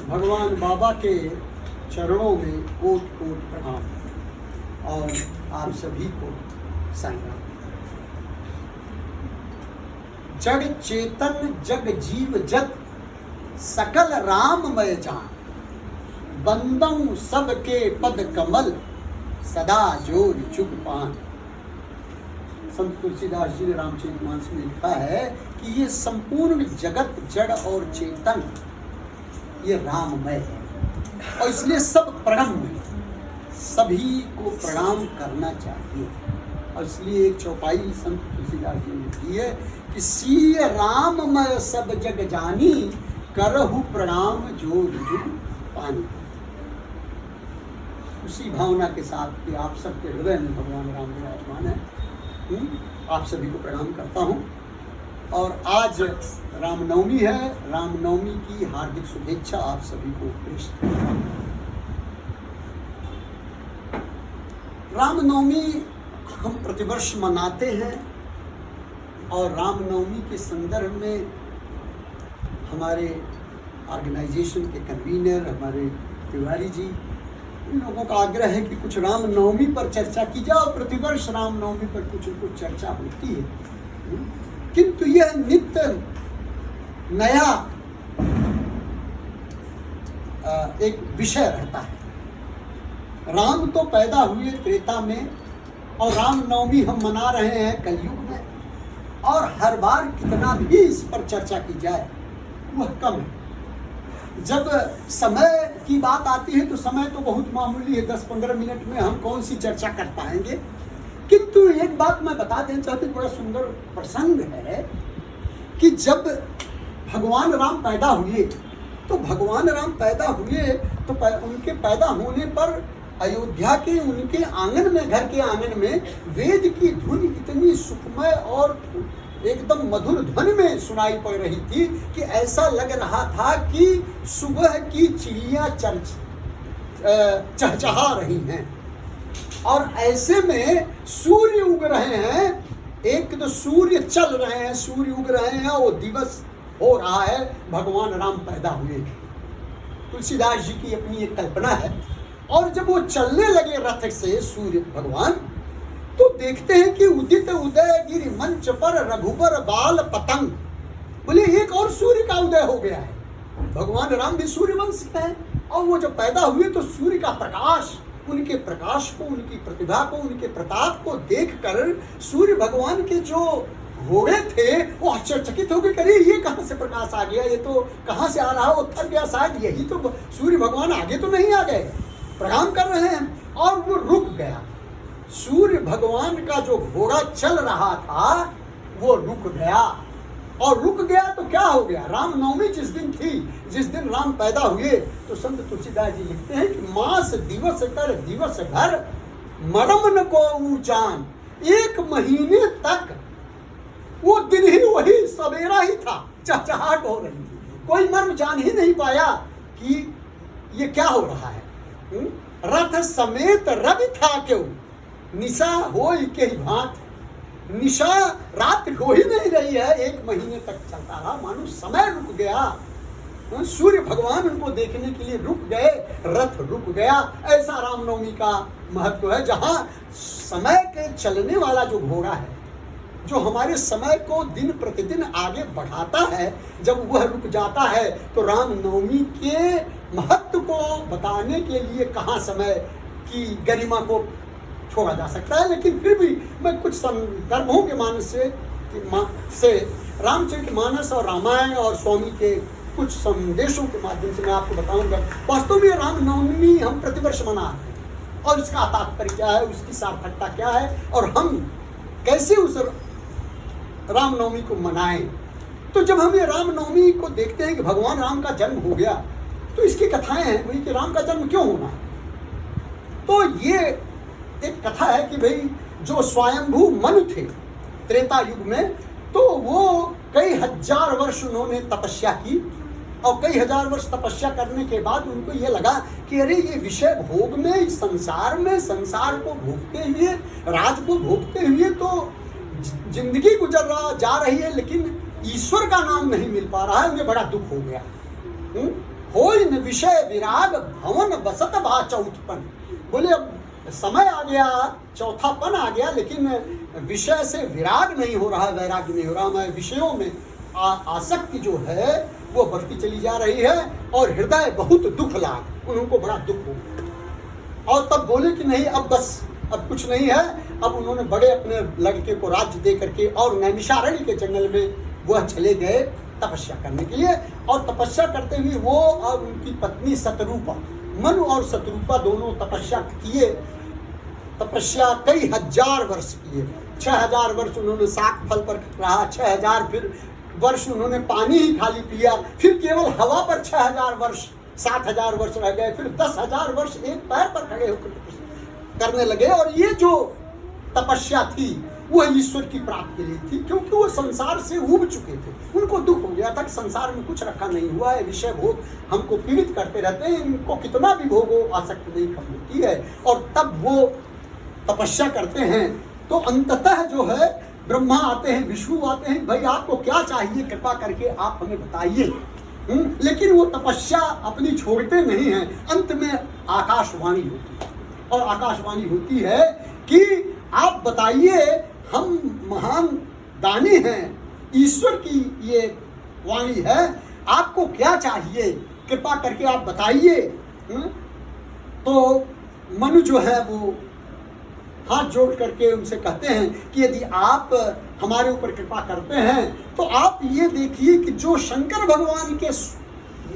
भगवान बाबा के चरणों में कोट कोट प्रणाम और आप सभी को साईं राम। जग चेतन जग जीव जत सकल राममय जान, बंदऊ सबके पद कमल सदा जोर चुप पान। संत तुलसीदास जी ने रामचरितमानस में लिखा है कि ये संपूर्ण जगत जड़ और चेतन ये राममय है और इसलिए सब प्रणम्य, सभी को प्रणाम करना चाहिए। और इसलिए एक चौपाई संत तुलसीदास जी ने लिखी है कि सीय राममय सब जग जानी, करहु प्रणाम जोर जुग पानी। उसी भावना के साथ कि आप सबके हृदय में भगवान राम विराजमान है, आप सभी को प्रणाम करता हूँ। और आज रामनवमी है, रामनवमी की हार्दिक शुभेच्छा आप सभी को पेश। रामनवमी हम प्रतिवर्ष मनाते हैं और रामनवमी के संदर्भ में हमारे ऑर्गेनाइजेशन के कन्वीनर हमारे तिवारी जी, इन लोगों का आग्रह है कि कुछ रामनवमी पर चर्चा की जाए और प्रतिवर्ष रामनवमी पर कुछ न कुछ चर्चा होती है, किंतु यह नित्य नया एक विषय रहता है। राम तो पैदा हुए त्रेता में और रामनवमी हम मना रहे हैं कलयुग में, और हर बार कितना भी इस पर चर्चा की जाए वह कम है। जब समय की बात आती है तो समय तो बहुत मामूली है, 10-15 मिनट में हम कौन सी चर्चा कर पाएंगे। किंतु एक बात मैं बता देना चाहती हूँ, बड़ा सुंदर प्रसंग है कि जब भगवान राम पैदा हुए तो भगवान राम पैदा हुए तो उनके पैदा होने पर अयोध्या के उनके आंगन में, घर के आंगन में वेद की धुन इतनी सुखमय और एकदम मधुर ध्वनि में सुनाई पड़ रही थी कि ऐसा लग रहा था कि सुबह की चिड़ियां चहचहा रही हैं। और ऐसे में सूर्य उग रहे हैं, एक तो सूर्य चल रहे हैं, सूर्य उग रहे हैं, वो दिवस हो रहा है, भगवान राम पैदा हुए। तुलसीदास जी की अपनी एक कल्पना है। और जब वो चलने लगे रथ से सूर्य भगवान, तो देखते हैं कि उदित उदय गिरि मंच पर रघुबर बाल पतंग। बोले एक और सूर्य का उदय हो गया है। भगवान राम भी सूर्यवंश के हैं और वो जब पैदा हुए तो सूर्य का प्रकाश, उनके प्रकाश को, उनकी प्रतिभा को, उनके प्रताप को देखकर सूर्य भगवान के जो घोड़े थे वो आश्चर्यचकित हो गए, करे ये कहाँ से प्रकाश आ गया, ये तो कहाँ से आ रहा, वो थक गया शायद, यही तो सूर्य भगवान आगे तो नहीं आ गए, प्रणाम कर रहे हैं। और वो रुक गया, सूर्य भगवान का जो घोड़ा चल रहा था वो रुक गया। और रुक गया तो क्या हो गया, रामनवमी जिस दिन थी, जिस दिन राम पैदा हुए, तो संत तुलसीदास जी लिखते हैं कि मास दिवस कर दिवस भर मरम न को ऊंचान। एक महीने तक वो दिन ही वही सवेरा ही था, चहचहाट हो रही थी, कोई मर्म जान ही नहीं पाया कि ये क्या हो रहा है। रथ समेत रवि था क्यों, निशा हो के ही भांत। निशा रात हो ही नहीं रही है, एक महीने तक चलता रहा, मानो समय रुक गया। सूर्य भगवान उनको देखने के लिए रुक गए, रथ रुक गया। ऐसा रामनवमी का महत्व है, जहां समय के चलने वाला जो घोड़ा है, जो हमारे समय को दिन प्रतिदिन आगे बढ़ाता है, जब वह रुक जाता है तो रामनवमी के महत्व को बताने के लिए कहाँ समय की गरिमा को छोड़ा जा सकता है। लेकिन फिर भी मैं कुछ संदर्भों के मानस से रामचरितमानस और रामायण और स्वामी के कुछ संदेशों के माध्यम से मैं आपको बताऊंगा। वास्तव में रामनवमी हम प्रतिवर्ष मना रहे हैं और इसका तात्पर्य क्या है, उसकी सार्थकता क्या है और हम कैसे उस रामनवमी को मनाएं। तो जब हम ये रामनवमी को देखते हैं कि भगवान राम का जन्म हो गया, तो इसकी कथाएं हैं वही कि राम का जन्म क्यों होना है। तो ये एक कथा है कि भाई जो स्वयंभू मनु थे त्रेता युग में, तो वो कई हजार वर्ष उन्होंने तपस्या की और कई हजार वर्ष तपस्या करने के बाद उनको ये लगा कि अरे ये विषय भोग में, इस संसार में, संसार को भोगते हुए, राज को भोगते हुए तो जिंदगी गुजर जा रही है, लेकिन ईश्वर का नाम नहीं मिल पा रहा है, उन्हें बड़ा दुख हो गया। होय न विषय विराग भवन बसत भा चौथपन। बोले अब समय आ गया, चौथापन आ गया, लेकिन विषय से विराग नहीं हो रहा, वैराग्य नहीं हो रहा। मैं विषयों में आसक्ति जो है वो बढ़ती चली जा रही है और हृदय बहुत दुख लाग, उनको बड़ा दुख हो गया। और तब बोले कि नहीं अब बस, अब कुछ नहीं है। अब उन्होंने बड़े अपने लड़के को राज्य दे करके और नैमिषारण्य के जंगल में वह चले गए तपस्या करने के लिए। और तपस्या करते हुए वो और उनकी पत्नी शतरूपा, मनु और शतरूपा दोनों तपस्या किए। तपस्या कई हजार वर्ष किए, 6000 वर्ष उन्होंने शाक फल पर रहा, 6000 फिर वर्ष उन्होंने पानी ही खाली पिया, फिर केवल हवा पर 6000 वर्ष, 7000 वर्ष रह गए, फिर 10,000 वर्ष एक पैर पर खड़े होकर करने लगे। और ये जो तपस्या थी वह ईश्वर की प्राप्ति के लिए थी, क्योंकि वो संसार से उब चुके थे। उनको दुख हो गया था कि संसार में कुछ रखा नहीं हुआ है, विषय भोग हमको पीड़ित करते रहते हैं, इनको कितना भी भोगो आसक्ति नहीं खत्म होती है। और तब वो तपस्या करते हैं तो अंततः जो है ब्रह्मा आते हैं, विष्णु आते हैं, भाई आपको क्या चाहिए, कृपा करके आप हमें बताइए। लेकिन वो तपस्या अपनी छोड़ते नहीं हैं। अंत में आकाशवाणी होती है और आकाशवाणी होती है कि आप बताइए, हम महान दानी हैं, ईश्वर की ये वाणी है, आपको क्या चाहिए, कृपा करके आप बताइए। तो मनु जो है वो हाथ जोड़ करके उनसे कहते हैं कि यदि आप हमारे ऊपर कृपा करते हैं तो आप ये देखिए कि जो शंकर भगवान के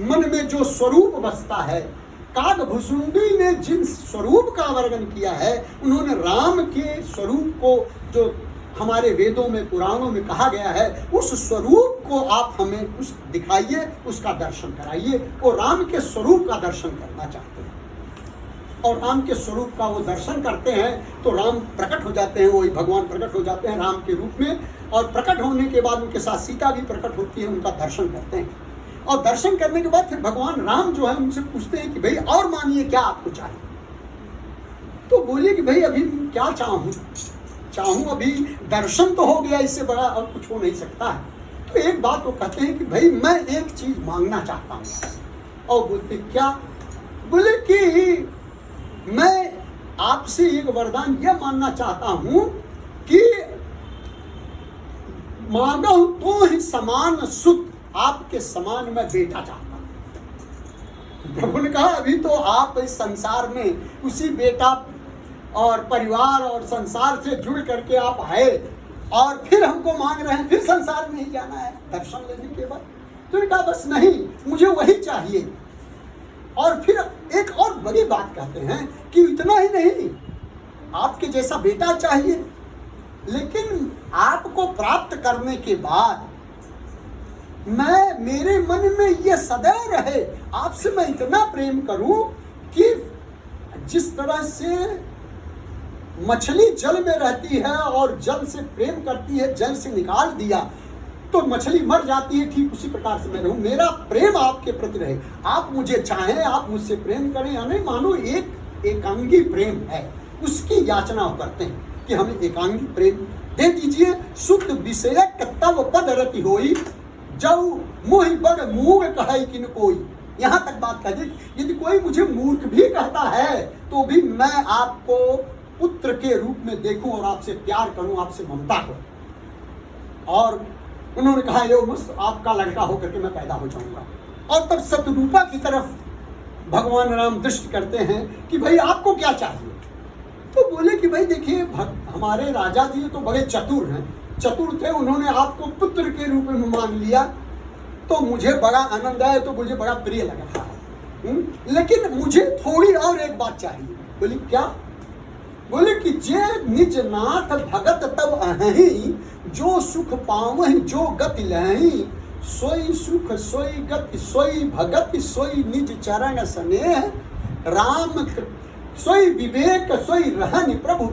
मन में जो स्वरूप बसता है, कागभुसुंडी ने जिन स्वरूप का वर्णन किया है, उन्होंने राम के स्वरूप को जो हमारे वेदों में पुराणों में कहा गया है, उस स्वरूप को आप हमें उस दिखाइए, उसका दर्शन कराइए। वो राम के स्वरूप का दर्शन करना चाहते हैं और राम के स्वरूप का वो दर्शन करते हैं तो राम प्रकट हो जाते हैं, वही भगवान प्रकट हो जाते हैं राम के रूप में। और प्रकट होने के बाद उनके साथ सीता भी प्रकट होती है, उनका दर्शन करते हैं। और दर्शन करने के बाद फिर भगवान राम जो है उनसे पूछते हैं कि भाई और मानिए क्या आपको चाहिए। तो बोलिए कि भाई अभी क्या चाहूँ, अभी दर्शन तो हो गया, इससे बड़ा और कुछ हो नहीं सकता है। तो एक बात वो कहते हैं कि भाई मैं एक चीज मांगना चाहता हूँ। और बोलते क्या? बोले कि मैं आपसे एक वरदान यह मानना चाहता हूं कि मांगो तो ही समान सुख, आपके समान मैं बेटा चाहता हूं। प्रभु ने कहा अभी तो आप इस संसार में उसी बेटा और परिवार और संसार से जुड़ करके आप आए और फिर हमको मांग रहे हैं, फिर संसार में ही जाना है दर्शन लेने के बाद। तो उन्होंने कहा बस नहीं, मुझे वही चाहिए। और फिर एक और बड़ी बात कहते हैं कि इतना ही नहीं, आपके जैसा बेटा चाहिए, लेकिन आपको प्राप्त करने के बाद मेरे मन में यह सदैव रहे, आपसे मैं इतना प्रेम करूं कि जिस तरह से मछली जल में रहती है और जल से प्रेम करती है, जल से निकाल दिया तो मछली मर जाती है, ठीक उसी प्रकार से मैं रहूं। मेरा प्रेम आपके प्रति रहे, आप मुझे चाहें, आप मुझसे प्रेम करें या नहीं, मानो एक एकांगी प्रेम है, उसकी याचना करते हैं कि हमें एकांगी प्रेम दे दीजिए। सुख विषयक तब पद रति होई, जब मोहि बड़ मूग कहे किन कोई। यहाँ तक बात कह दी, यदि कोई मुझे मूर्ख भी कहता है तो भी मैं आपको पुत्र के रूप में देखूं और आपसे प्यार करूं, आपसे ममता करूं। और उन्होंने कहा ये मस्त आपका लड़का होकर के मैं पैदा हो जाऊंगा। और तब शतरूपा की तरफ भगवान राम दृष्टि करते हैं कि भाई आपको क्या चाहिए। तो बोले कि भाई देखिए हमारे राजा जी तो बड़े चतुर हैं, चतुर थे, उन्होंने आपको पुत्र के रूप में मान लिया तो मुझे बड़ा आनंद आया, तो मुझे बड़ा प्रिय लग रहा है। लेकिन मुझे थोड़ी और एक बात चाहिए। बोली क्या? बोले कि जे निज नाथ भगत तब अहि, जो सुख पावहि जो गति लहि, सोई सुख सोई गति सोई भगत सोई निज चरण स्नेह, राम सोई विवेक सोई रहनि प्रभु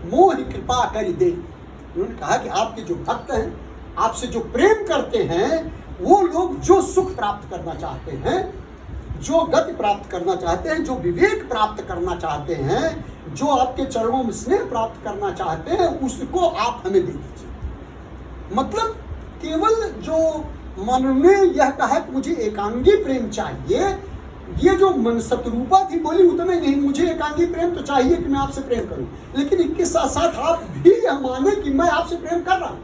मोहि कृपा करि दे। उन्होंने कहा कि आपके जो भक्त हैं, आपसे जो प्रेम करते हैं, वो लोग जो सुख प्राप्त करना चाहते हैं, जो गति प्राप्त करना चाहते हैं, जो विवेक प्राप्त करना चाहते हैं, जो आपके चरणों में स्नेह प्राप्त करना चाहते हैं, उसको आप हमें दे दीजिए। मतलब केवल जो मन ने यह कहा कि मुझे एकांगी प्रेम चाहिए, ये जो मन शत्रुपा थी बोली उतने नहीं, मुझे एकांगी प्रेम तो चाहिए कि मैं आपसे प्रेम करूं, लेकिन इसके साथ साथ आप भी यह माने कि मैं आपसे प्रेम कर रहा हूं,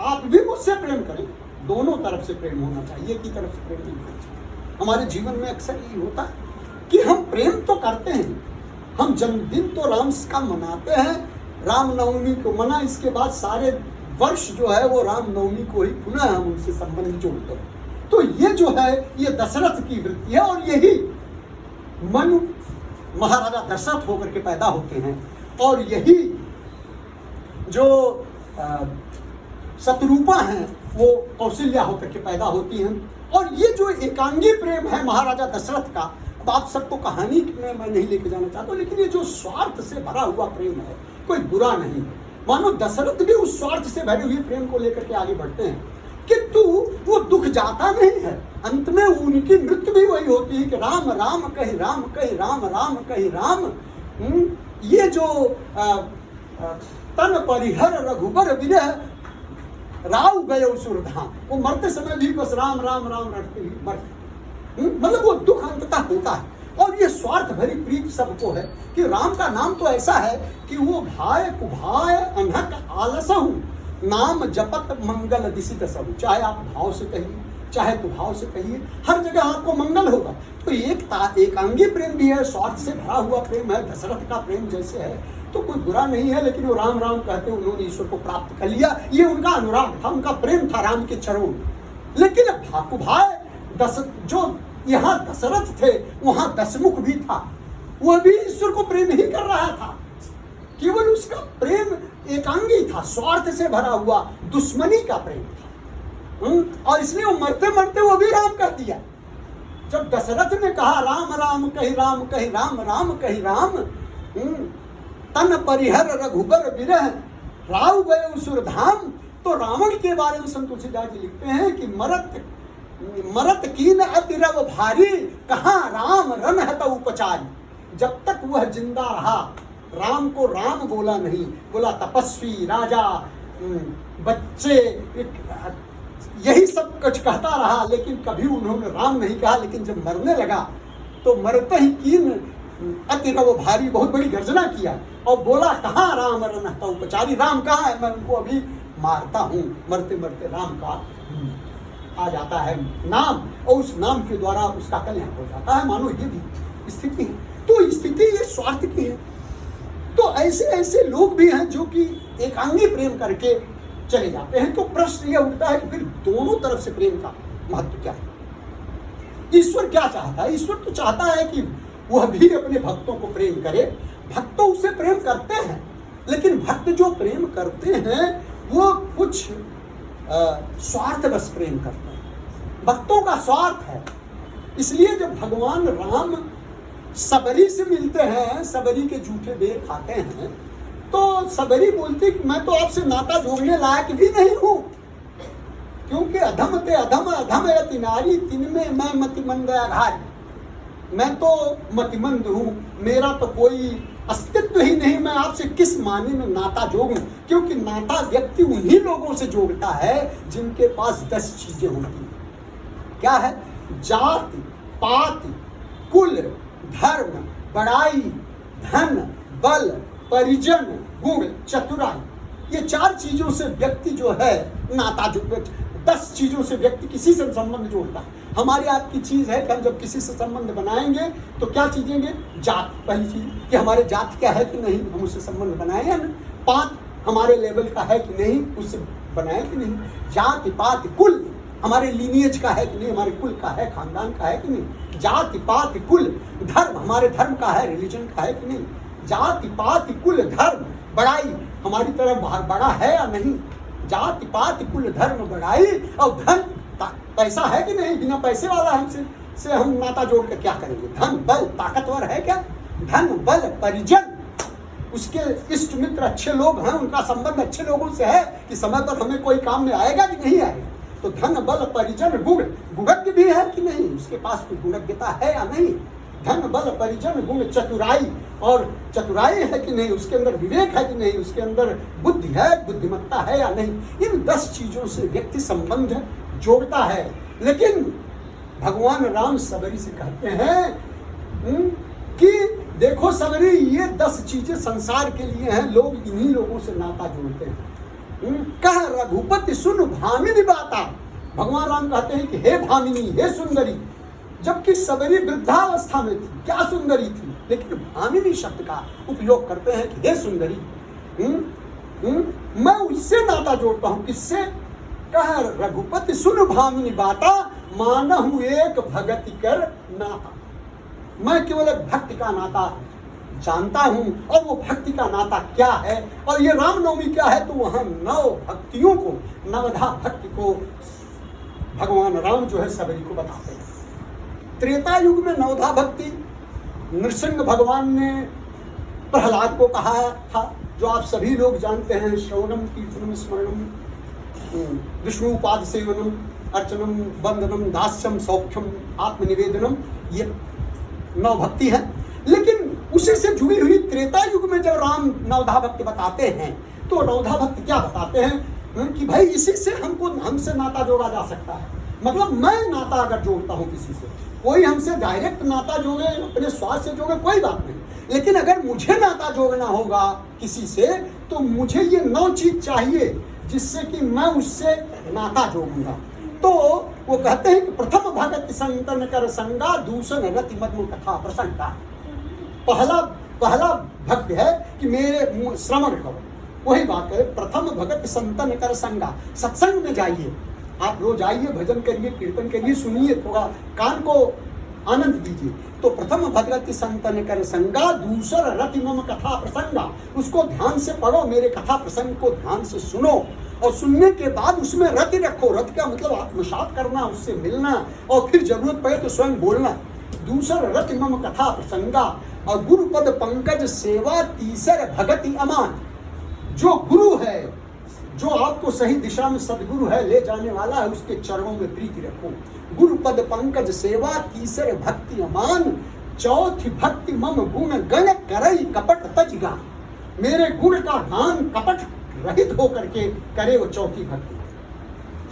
आप भी मुझसे प्रेम करें। दोनों तरफ से प्रेम होना चाहिए, एक ही तरफ से प्रेम नहीं होना चाहिए। हमारे जीवन में अक्सर ये होता है कि हम प्रेम तो करते हैं, हम जन्मदिन तो राम का मनाते हैं, रामनवमी को मना, इसके बाद सारे वर्ष जो है वो रामनवमी को ही पुनः हम उनसे संबंध जोड़ते हैं। तो ये जो है ये दशरथ की वृत्ति है, और यही मनु महाराजा दशरथ होकर के पैदा होते हैं, और यही जो शत्रुपा हैं वो कौशल्या होकर के पैदा होती हैं। और ये जो एकांगी प्रेम है महाराजा दशरथ का, अब आप सबको कहानी में मैं नहीं लेके जाना चाहता, लेकिन ये जो स्वार्थ से भरा हुआ प्रेम है कोई बुरा नहीं है। मानो दशरथ भी उस स्वार्थ से भरे हुए प्रेम को लेकर के आगे बढ़ते हैं, किंतु वो दुख जाता नहीं है। अंत में उनकी मृत्यु भी वही होती है कि राम राम कहि राम कहि राम राम कहि राम। ये जो तन परिहर रघुबर विरह राव गए सुरधाम, वो मरते समय भी बस राम राम राम रटते ही मरते, मतलब वो दुख अंततः होता है। और ये स्वार्थ भरी प्रीति सबको है कि राम का नाम तो ऐसा है कि वो भाय कुभाय अनहक आलसहु नाम जपत मंगल दिसित सब। चाहे आप भाव से कहिए चाहे कुभाव से कहिए, हर जगह आपको मंगल होगा। तो एकांगी प्रेम भी है, स्वार्थ से भरा हुआ प्रेम है, दशरथ का प्रेम जैसे है, तो कोई बुरा नहीं है। लेकिन वो राम राम कहते उन्होंने ईश्वर को प्राप्त कर लिया, ये उनका अनुराग था, उनका प्रेम था राम के चरणों में। लेकिन भाकुभाय जो यहाँ दशरथ थे वहां दशमुख भी था, वह भी ईश्वर को प्रेम ही कर रहा था, केवल उसका प्रेम एकांगी था, स्वार्थ से भरा हुआ दुश्मनी का प्रेम था। और इसलिए वो मरते मरते वो भी राम कह दिया। जब दशरथ ने कहा राम राम कहि राम कहि राम राम कहि राम, तन परिहर रघुबर विरह राव गए सुरधाम, तो रावण के बारे में संत तुलसीदास जी लिखते हैं कि मरत कीन अतिरव भारी, कहाँ राम रन है तो उपचारी। जब तक वह जिंदा रहा राम को राम बोला नहीं, बोला तपस्वी, राजा, बच्चे, यही सब कुछ कहता रहा, लेकिन कभी उन्होंने राम नहीं कहा। लेकिन जब मरने लगा तो मरते ही कीन अतिरव भारी, बहुत बड़ी गर्जना किया और बोला कहाँ राम रन है तो उपचारी, राम कहाँ है, मैं उनको अभी मारता हूँ। मरते मरते राम का आ जाता है नाम, और उस नाम के द्वारा उसका कल्याण हो जाता है। मानो ये भी स्थिति है, तो स्थिति ये स्वार्थ की है। तो ऐसे ऐसे लोग भी हैं जो कि एकांगी प्रेम करके चले जाते हैं। तो प्रश्न यह उठता है कि फिर दोनों तरफ से प्रेम का महत्व क्या है? ईश्वर क्या चाहता है? ईश्वर तो चाहता है कि वह भी अपने भक्तों को प्रेम करे, भक्त तो उससे प्रेम करते हैं, लेकिन भक्त जो प्रेम करते हैं वो कुछ स्वार्थवश प्रेम करते हैं, भक्तों का स्वार्थ है। इसलिए जब भगवान राम सबरी से मिलते हैं, सबरी के जूठे बेर खाते हैं, तो सबरी बोलती कि मैं तो आपसे नाता जोड़ने लायक भी नहीं हूं, क्योंकि अधम ते अधम अधम यति नारी, तिनमें मैं मतिमंद आधारी। मैं तो मतिमंद हूं, मेरा तो कोई अस्तित्व ही नहीं, मैं आपसे किस माने में नाता जोड़ूं? क्योंकि नाता व्यक्ति उन्हीं लोगों से जोड़ता है जिनके पास 10 चीजें होती हैं। क्या है? जाति, पाति, कुल, धर्म, बड़ाई, धन, बल, परिजन, गुण, चतुराई। ये 4 चीजों से व्यक्ति जो है नाता जोड़, 10 चीजों से व्यक्ति किसी से संबंध जोड़ता है। हमारी आपकी चीज है कि हम जब किसी से संबंध बनाएंगे तो क्या चीजेंगे? जात, पहली चीज कि हमारे जात क्या है कि नहीं, हम उससे संबंध बनाए या नहीं। पात, हमारे लेवल का है कि नहीं, उससे बनाए कि नहीं। जाति, पात, कुल, हमारे लीनियज का है कि नहीं, हमारे कुल का है, खानदान का है कि नहीं। जाति, पात, कुल। धर्म, हमारे धर्म का है, रिलीजन का है कि नहीं। जाति, पात, कुल, धर्म। बड़ाई, हमारी तरह बड़ा है या नहीं। जाति, पात, कुल, धर्म, बड़ाई। और धन, पैसा है कि नहीं, बिना पैसे वाला हमसे से हम नाता जोड़ कर क्या करेंगे। धन, बल, ताकतवर है क्या? धन, बल, परिजन, उसके इष्ट मित्र अच्छे लोग हैं, उनका संबंध अच्छे लोगों से है कि समय पर हमें कोई काम में आएगा कि नहीं आएगा। तो धन, बल, परिजन, गुण, गुणज्ञ भी है कि नहीं, उसके पास कोई गुणज्ञता है या नहीं। धन बल परिजन गुण चतुराई, और चतुराई है कि नहीं, उसके अंदर विवेक है कि नहीं, उसके अंदर बुद्धि है, बुद्धिमत्ता है या नहीं, इन 10 चीजों से व्यक्ति संबंध जोड़ता है। लेकिन भगवान राम सबरी से कहते हैं कि देखो सबरी, ये 10 चीजें संसार के लिए हैं, लोग इन्हीं लोगों से नाता जोड़ते हैं। कह रघुपति सुन भामिनी बाता, भगवान राम कहते हैं कि हे भामिनी, हे सुंदरी, जबकि सबरी वृद्धावस्था में थी, क्या सुंदरी थी, लेकिन भामिनी शब्द का उपयोग करते हैं कि हे सुंदरी। मैं उससे नाता जोड़ता हूं, किससे? कह रघुपति सुन भामिनी बाता, मानहु एक भगति कर नाता। मैं केवल एक भक्ति का नाता जानता हूं, और वो भक्ति का नाता क्या है, और ये रामनवमी क्या है, तो वहां 9 भक्तियों को, नवधा भक्ति को भगवान राम जो है सबरी को बताते हैं। त्रेता युग में नवधा भक्ति नृसिंह भगवान ने प्रहलाद को कहा था, जो आप सभी लोग जानते हैं, श्रवणम कीर्तनम स्मरणम विष्णु उपाद सेवनम अर्चनम वंदनम दास्यम सौख्यम आत्मनिवेदनम, ये 9 भक्ति है। लेकिन उसी से जुड़ी हुई त्रेता युग में जब राम नवधा भक्ति बताते हैं, तो नवधा भक्ति क्या बताते हैं कि भाई इसी से हमसे नाता जोड़ा जा सकता है। मतलब मैं नाता अगर जोड़ता हूं किसी से, कोई हमसे डायरेक्ट नाता जोड़े, अपने स्वास्थ्य से जोड़े, कोई बात नहीं, लेकिन अगर मुझे नाता जोड़ना होगा किसी से, तो मुझे ये 9 चीज चाहिए जिससे कि मैं उससे नाता जोड़ूंगा। तो वो कहते हैं कि प्रथम भगत संतन कर संगा, दूसर रति मधु कथा प्रसंगा। पहला भक्त है कि मेरे श्रवण करो, वही बात है, प्रथम भगत संतन कर संगा, सत्संग में जाइए, आप रोज आइए, भजन करिए, कीर्तन करिए, सुनिए, थोड़ा कान को आनंद दीजिए। तो प्रथम भगत संतन कर संगा, दूसर रति मम कथा प्रसंगा, उसको ध्यान से पढ़ो, मेरे कथा प्रसंग को ध्यान से सुनो, और सुनने के बाद उसमें रति रखो। रति का मतलब आत्मसात करना, उससे मिलना, और फिर जरूरत पड़े तो स्वयं बोलना। दूसर रति मम कथा प्रसंगा, और गुरुपद पंकज सेवा, तीसर भगति अमान। जो गुरु है, जो आपको सही दिशा में सदगुरु है, ले जाने वाला है, उसके चरणों में प्रीति रखो। गुरुपद पंकज सेवा, तीसरे भक्ति अमान, चौथी भक्ति मम गुण गण करई कपट तजगा। मेरे गुण का गान कपट रहित होकर के करे वो चौथी भक्ति।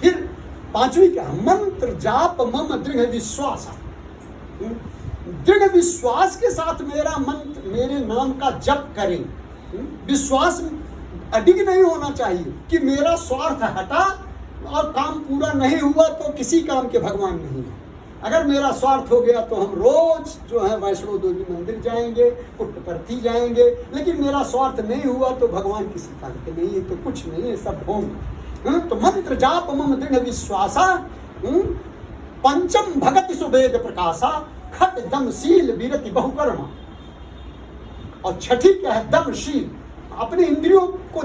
फिर 5वीं क्या? मंत्र जाप मम दृढ़ विश्वास। दृढ़ विश्वास के साथ मेरा मंत्र, मेरे नाम का जप करें। विश्वास अडिग नहीं होना चाहिए कि मेरा स्वार्थ हटा और काम पूरा नहीं हुआ तो किसी काम के भगवान नहीं है। अगर मेरा स्वार्थ हो गया तो हम रोज जो है वैष्णो देवी मंदिर जाएंगे, पुट्टपर्थी जाएंगे, लेकिन मेरा स्वार्थ नहीं हुआ तो भगवान किसी काम के नहीं है, तो कुछ नहीं है, सब होंगे। तो मंत्र जाप मम दृढ़ विश्वासा, पंचम भगति सुवेद प्रकाशा, खट दमशील विरति बहुकर्मा। और छठी क्या है? दमशील, अपने इंद्रियों को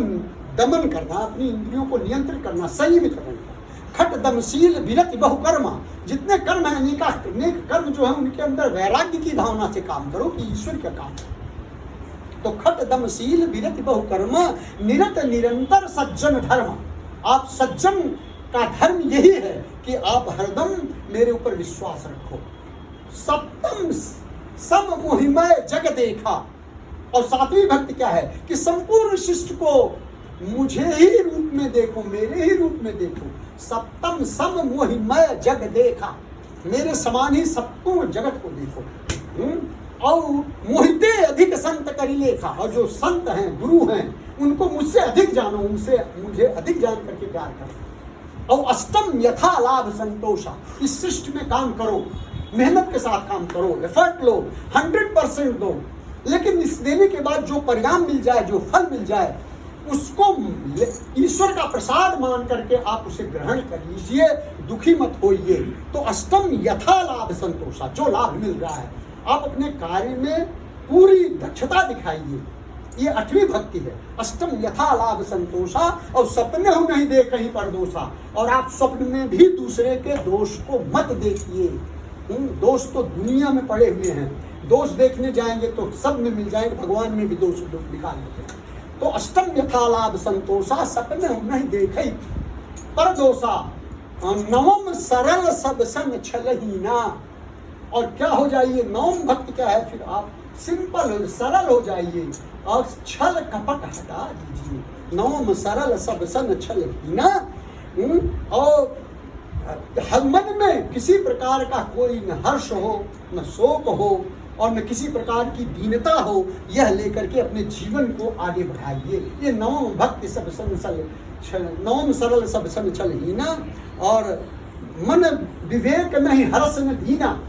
दमन करना, अपनी इंद्रियों को नियंत्रित करना, संयमित करना। खट दमशील विरति बहुकर्मा, जितने कर्म है अनेक कर्म जो है उनके अंदर वैराग्य की भावना से काम करो कि ईश्वर का काम है। तो खट दमशील विरति बहुकर्मा, निरत निरंतर सज्जन धर्म। आप सज्जन का धर्म यही है कि आप हरदम मेरे ऊपर विश्वास रखो। सप्तम सम मोहिमय जग देखा। और 7वीं भक्ति क्या है कि संपूर्ण शिष्ट को मुझे ही रूप में देखो, मेरे ही रूप में देखो। सप्तम सम मोहिमय जग देखा, मेरे समान ही संपूर्ण जगत को देखो। और मोहिते अधिक संत करी लेखा, और जो संत हैं, गुरु हैं, उनको मुझसे अधिक जानो, उनसे मुझे अधिक जान करके प्यार करो। और अष्टम यथा लाभ संतोषा, इस सृष्टि में काम करो, मेहनत के साथ काम करो, एफर्ट लो, 100% दो, लेकिन इस देने के बाद जो परिणाम मिल जाए, जो फल मिल जाए, उसको ईश्वर का प्रसाद मान करके आप उसे ग्रहण कर लीजिए, दुखी मत होइए। तो अष्टम यथा लाभ संतोषा, जो लाभ मिल रहा है आप अपने कार्य में पूरी दक्षता दिखाइए। ये 8वीं भक्ति है, अष्टम यथा लाभ संतोषा। और सपने हो नहीं दे कहीं पर दोषा, और आप स्वप्न में भी दूसरे के दोष को मत देखिए। दोष तो दुनिया में पड़े हुए हैं, दोष देखने जाएंगे तो सब में मिल जाएंगे, भगवान में भी दोष निकाल देते हैं। तो अष्टम यथा लाभ संतोषा, सपने हो नहीं देखे पर दोषा। नवम सरल सब संग छलहीना, और क्या हो जाइए, नवम भक्त क्या है, फिर आप सिंपल सरल हो जाइए और छल कपट हटा दीजिए। नवम सरल सब सन छल हीना। और मन में किसी प्रकार का कोई न हर्ष हो, न शोक हो, और न किसी प्रकार की दीनता हो, यह लेकर के अपने जीवन को आगे बढ़ाइए। ये नवम भक्ति सब सन नवम सरल सब सन छल हीना। और मन विवेक नहीं हर्ष न दीना,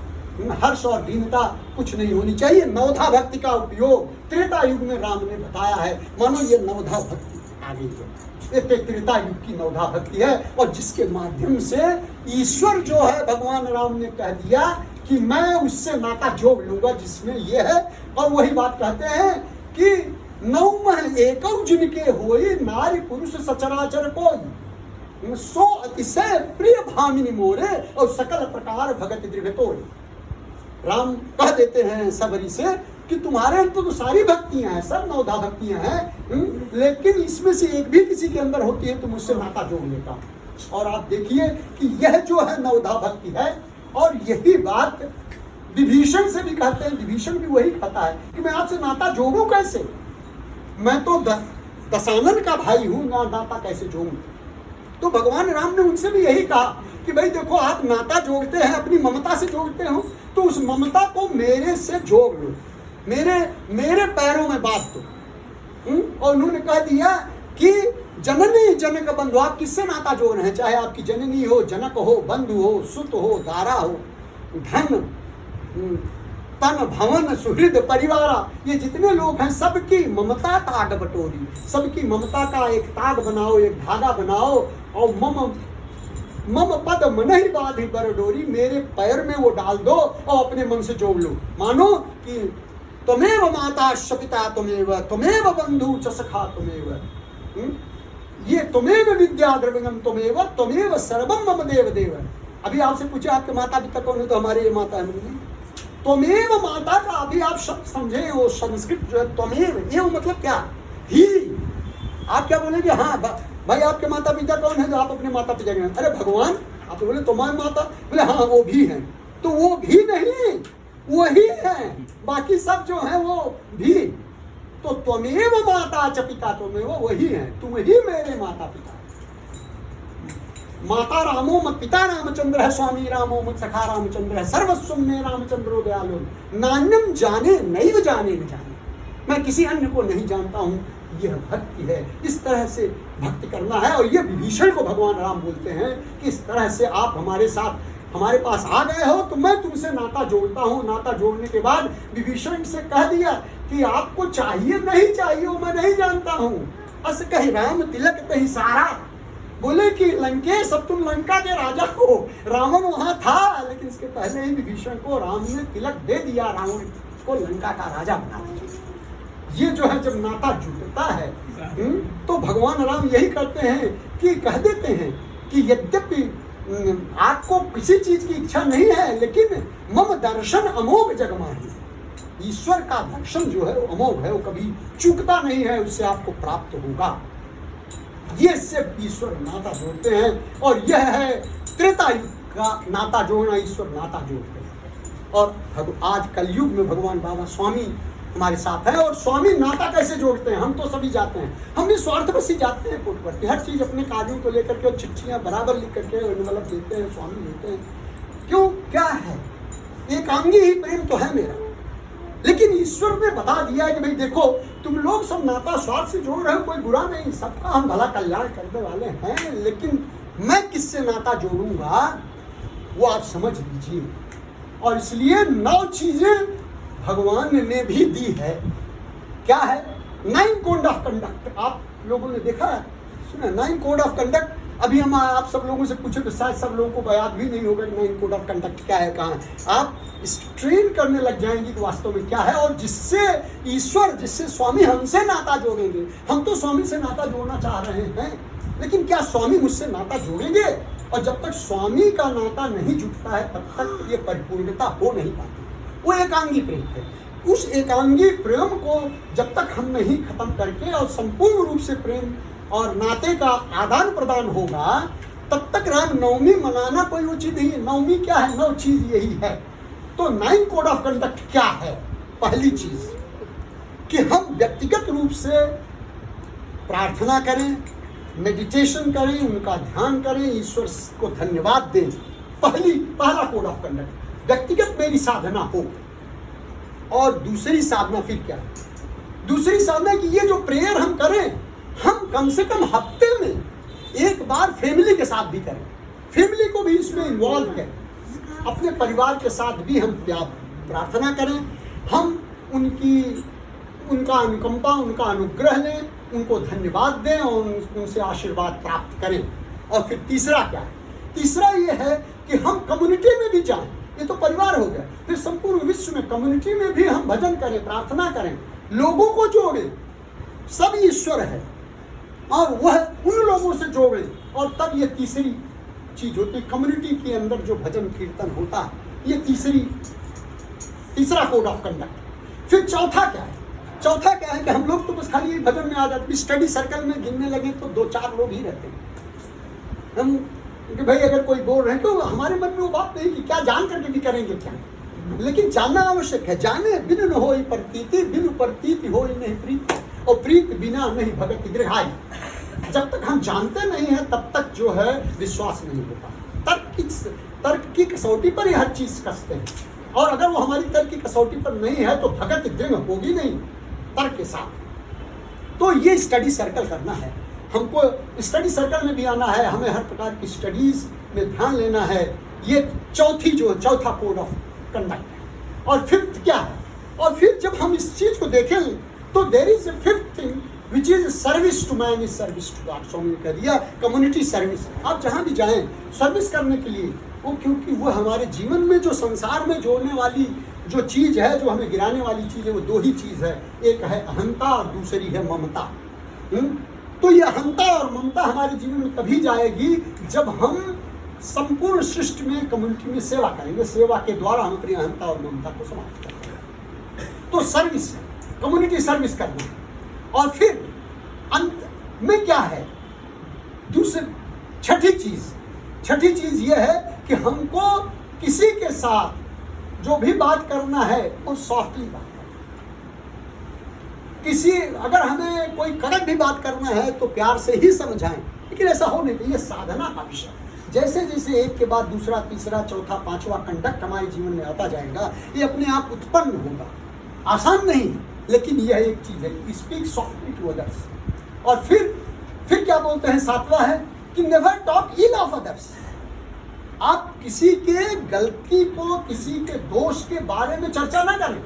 हर्ष और दीनता कुछ नहीं होनी चाहिए। नवधा भक्ति का उपयोग त्रेता युग में राम ने बताया है। मानो ये नवधा भक्ति आ गई है, ये त्रेता युग की नवधा भक्ति है, और जिसके माध्यम से ईश्वर जो है, भगवान राम ने कह दिया कि मैं उससे नाता जोड़ लूंगा जिसमें ये है। और वही बात कहते हैं कि नौ एक जिनके होई, नारी पुरुष सचराचर कोई, सो अतिशय प्रिय भामिनी मोरे, और सकल प्रकार भगत दृढ़ तोरे। राम कह देते हैं सबरी से कि तुम्हारे अंदर तो सारी भक्तियां हैं, सब नवधा भक्तियां हैं, लेकिन इसमें से एक भी किसी के अंदर होती है तो मुझसे नाता जोड़ लेता। और आप देखिए कि यह जो है नवधा भक्ति है, और यही बात विभीषण से भी कहते हैं। विभीषण भी वही कहता है कि मैं आपसे नाता जोड़ूं कैसे, मैं तो दशानन का भाई हूं, नाता कैसे जोड़ूं। तो भगवान राम ने उनसे भी यही कहा कि भाई देखो, आप नाता जोड़ते हैं, अपनी ममता से जोड़ते हो, तो उस ममता को मेरे से जोड़ लो, मेरे पैरों में बांध दो। और उन्होंने कह दिया कि जननी जनक बंधु, आप किससे नाता जोड़ रहे हैं, चाहे आपकी जननी हो, जनक हो, बंधु हो, सुत हो, दारा हो, धन, तन भवन सुहृद परिवार, ये जितने लोग हैं सबकी ममता ताग बटोरी, सबकी ममता का एक ताग बनाओ, एक धागा बनाओ, और मम पद मन ही बाधी बर डोरी, मेरे पैर में वो डाल दो और अपने मन से जोड़ लो। मानो कि त्वमेव माता पिता त्वमेव बंधु च सखा त्वमेव, ये त्वमेव विद्या द्रविणम त्वमेव सर्वम मम देव देव। अभी आपसे पूछे आपके माता पिता कौन है, तो हमारे ये माता है। त्वमेव माता का अभी आप शब्द समझे, वो संस्कृत जो है त्वमेव, ये मतलब क्या, ही। आप क्या बोलेंगे, हाँ भाई आपके माता पिता कौन है, तो आप अपने माता पिता के, अरे भगवान, आप बोले तुम्हारे माता, बोले हाँ वो भी हैं, तो वो भी नहीं, वही है, बाकी सब जो है वो भी। तो त्वमेव माता च पिता त्वमेव, वही है, तुम ही मेरे माता पिता। माता रामो मत पिता रामचंद्र है, स्वामी रामो मत सखा रामचंद्र है, सर्वस्व में रामचंद्रो दयालु, नान्यम जाने नैव जाने न जाने, मैं किसी अन्य को नहीं जानता हूँ, यह भक्ति है। इस तरह से भक्ति करना है। और ये विभीषण को भगवान राम बोलते हैं कि इस तरह से आप हमारे साथ, हमारे पास आ गए हो तो मैं तुमसे नाता जोड़ता हूँ। नाता जोड़ने के बाद विभीषण से कह दिया कि आपको चाहिए नहीं चाहिए वो मैं नहीं जानता हूँ। अस कही राम तिलक तही सारा, बोले कि लंकेश अब तुम लंका के राजा हो। रावण वहां था, लेकिन इसके पहले ही विभीषण को राम ने तिलक दे दिया, रावण को लंका का राजा बना दिया। ये जो है जब नाता जुड़ता है तो भगवान राम यही करते हैं कि कह देते हैं कि यद्यपि आपको किसी चीज की इच्छा नहीं है, लेकिन मम दर्शन अमोघ जगमाही, ईश्वर का दर्शन जो है वो अमोघ है, वो कभी चूकता नहीं है, उससे आपको प्राप्त होगा। ये सिर्फ ईश्वर नाता जोड़ते हैं, और यह है त्रेता युग का नाता जोड़ना, ईश्वर नाता जोड़ते हैं। और आज कलयुग में भगवान बाबा स्वामी हमारे साथ है। और स्वामी नाता कैसे जोड़ते हैं, हम तो सभी जाते हैं, हम भी स्वार्थवशी जाते हैं कोटवर्ती, हर चीज अपने कार्यों को लेकर के, चिट्ठियां बराबर लिख करके एनवलप देते हैं, स्वामी देते हैं। क्यों, क्या है, एकांगी ही प्रेम तो है मेरा। लेकिन ईश्वर ने बता दिया है कि भाई देखो, तुम लोग सब नाता स्वार्थ से जोड़ रहे हो, कोई बुरा नहीं, सबका हम भला कल्याण करने वाले हैं, लेकिन मैं किससे नाता जोड़ूंगा वो आप समझ लीजिए। और इसलिए 9 चीजें भगवान ने भी दी है। क्या है, 9 कोड ऑफ कंडक्ट। आप लोगों ने देखा है, सुना 9 कोड ऑफ कंडक्ट। अभी हम आप सब लोगों से पूछे तो शायद सब लोगों को याद भी नहीं होगा कि 9 कोड ऑफ कंडक्ट क्या है, कहाँ है। आप स्ट्रेन करने लग जाएंगे कि वास्तव में क्या है, और जिससे ईश्वर, जिससे स्वामी हमसे नाता जोड़ेंगे। हम तो स्वामी से नाता जोड़ना चाह रहे हैं, लेकिन क्या स्वामी मुझसे नाता जोड़ेंगे? और जब तक स्वामी का नाता नहीं जुटता है तब तक ये परिपूर्णता हो नहीं पाती। वो एकांगी प्रेम है। उस एकांगी प्रेम को जब तक हम नहीं खत्म करके और संपूर्ण रूप से प्रेम और नाते का आदान प्रदान होगा, तब तक राम नवमी मनाना कोई उचित नहीं है। नवमी क्या है, 9 चीज यही है तो 9 कोड ऑफ कंडक्ट क्या है? पहली चीज कि हम व्यक्तिगत रूप से प्रार्थना करें, मेडिटेशन करें, उनका ध्यान करें, ईश्वर को धन्यवाद दें। पहला कोड ऑफ कंडक्ट व्यक्तिगत मेरी साधना हो। और दूसरी साधना फिर क्या है? दूसरी साधना कि ये जो प्रेयर हम करें, हम कम से कम हफ्ते में एक बार फैमिली के साथ भी करें, फैमिली को भी इसमें इन्वॉल्व करें, अपने परिवार के साथ भी हम प्रार्थना करें, हम उनका अनुकंपा, उनका अनुग्रह लें, उनको धन्यवाद दें और उनसे आशीर्वाद प्राप्त करें। और फिर तीसरा क्या है? तीसरा ये है कि हम कम्युनिटी में भी जाएं। ये तो परिवार हो गया, फिर संपूर्ण विश्व में कम्युनिटी में भी हम भजन करें, प्रार्थना करें, लोगों को जोड़ें। सब ईश्वर है और वह उन लोगों से जोड़ें। और तब ये तीसरी चीज होती है, कम्युनिटी के अंदर जो भजन कीर्तन होता है, ये तीसरा कोड ऑफ कंडक्ट। फिर चौथा क्या है? चौथा क्या है कि हम लोग तो बस खाली भजन में आ जाते, स्टडी सर्कल में गिनने लगे तो 2-4 लोग ही रहते हैं। हम कि भाई अगर कोई बोल रहे हैं तो हमारे मन में वो बात नहीं कि क्या जान करके भी करेंगे क्या, लेकिन जानना आवश्यक है। जाने बिन न होई प्रतीति, बिन प्रतीति होई नहीं प्रीति, और प्रीति बिना नहीं भगत दृढ़ाई। जब तक हम जानते नहीं है तब तक जो है विश्वास नहीं होता। तर्क की कसौटी पर ही हर चीज कसते हैं, और अगर वो हमारी तर्क की कसौटी पर नहीं है तो भगत दृढ़ होगी नहीं तर्क के साथ। तो ये स्टडी सर्कल करना है हमको, स्टडी सर्कल में भी आना है, हमें हर प्रकार की स्टडीज में ध्यान लेना है। ये चौथा कोड ऑफ कंडक्ट है। और फिफ्थ क्या है? और फिर जब हम इस चीज को देखें तो there is a fifth thing which is service to man is service to God. Swami ने कह दिया कम्युनिटी सर्विस। आप जहाँ भी जाएं सर्विस करने के लिए, वो क्योंकि वो हमारे जीवन में जो संसार में जोड़ने वाली जो चीज है, जो हमें गिराने वाली चीज है, वो 2 ही चीज है, एक है अहंता और दूसरी है ममता। तो ये अहंता और ममता हमारे जीवन में तभी जाएगी जब हम संपूर्ण सृष्टि में, कम्युनिटी में सेवा करेंगे। सेवा के द्वारा हम अपनी अहंता और ममता को समाप्त करेंगे। तो सर्विस है, कम्युनिटी सर्विस करना है। और फिर अंत में क्या है? छठी चीज ये है कि हमको किसी के साथ जो भी बात करना है वो सॉफ्टली बात करना। अगर हमें कोई कड़क भी बात करना है तो प्यार से ही समझाएं, लेकिन ऐसा हो नहीं चाहिए। साधना का विषय जैसे जैसे एक के बाद दूसरा, तीसरा, चौथा, 5वां कंडक्ट हमारे जीवन में आता जाएगा, ये अपने आप उत्पन्न होगा। आसान नहीं, लेकिन यह एक चीज है, स्पीक सॉफ्टली टू अदर्स। और फिर क्या बोलते हैं? 7वां है कि never talk ill of others. आप किसी के गलती को, किसी के दोष के बारे में चर्चा ना करें।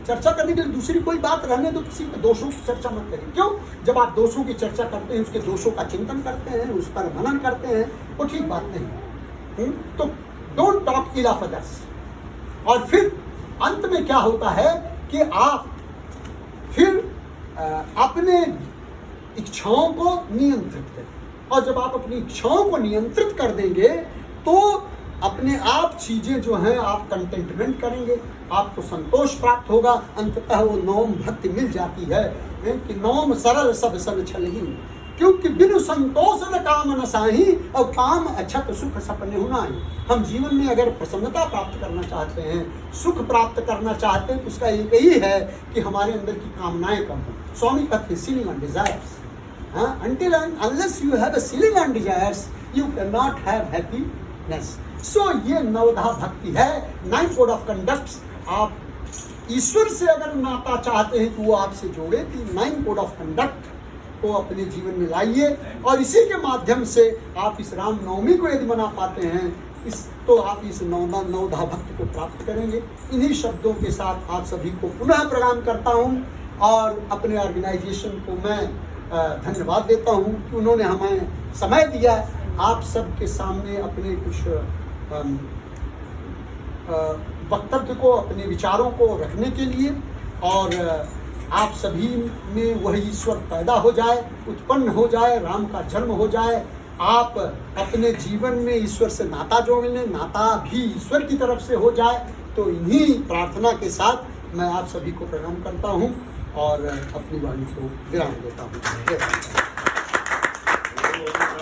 चर्चा करने के लिए दूसरी कोई बात रहने दो, किसी के दोषों की चर्चा मत करें। क्यों? जब आप दोषों की चर्चा करते हैं, उसके दोषों का चिंतन करते हैं, उस पर मनन करते हैं, वो ठीक बात नहीं। तो don't talk ill of others. और फिर अंत में क्या होता है कि आप फिर अपने इच्छाओं को नियंत्रित करें। और जब आप अपनी इच्छाओं को नियंत्रित कर देंगे तो अपने आप चीजें जो हैं, आप कंटेंटमेंट करेंगे, आपको संतोष प्राप्त होगा। अंततः वो नवम भक्ति मिल जाती है कि नवम सरल सब सन छलही, क्योंकि बिनु संतोष न काम न साही, और काम अछत सुख सपने हुनाई। हम जीवन में अगर प्रसन्नता प्राप्त करना चाहते हैं, सुख प्राप्त करना चाहते हैं, तो उसका एक ही है कि हमारे अंदर की कामनाएं कम हो। स्वामी कहते हैं ceiling on desires. Until and unless you have a ceiling on desires, you cannot have happiness. So ये नवधा भक्ति है, 9 कोड ऑफ कंडक्ट्स। आप ईश्वर से अगर नाता चाहते हैं कि वो आपसे जोड़े, तो 9 कोड ऑफ कंडक्ट को अपने जीवन में लाइए, और इसी के माध्यम से आप इस रामनवमी को यदि मना पाते हैं, तो आप इस नवधा भक्ति को प्राप्त करेंगे। इन्हीं शब्दों के साथ आप सभी को पुनः प्रणाम करता हूँ, और अपने ऑर्गेनाइजेशन को मैं धन्यवाद देता हूँ कि उन्होंने हमें समय दिया आप सबके सामने अपने कुछ वक्तव्य को, अपने विचारों को रखने के लिए, और आप सभी में वह ईश्वर पैदा हो जाए, उत्पन्न हो जाए, राम का जन्म हो जाए, आप अपने जीवन में ईश्वर से नाता जोड़ लें, नाता भी ईश्वर की तरफ से हो जाए। तो इन्हीं प्रार्थना के साथ मैं आप सभी को प्रणाम करता हूँ और अपनी वाणी को विराम देता हूँ।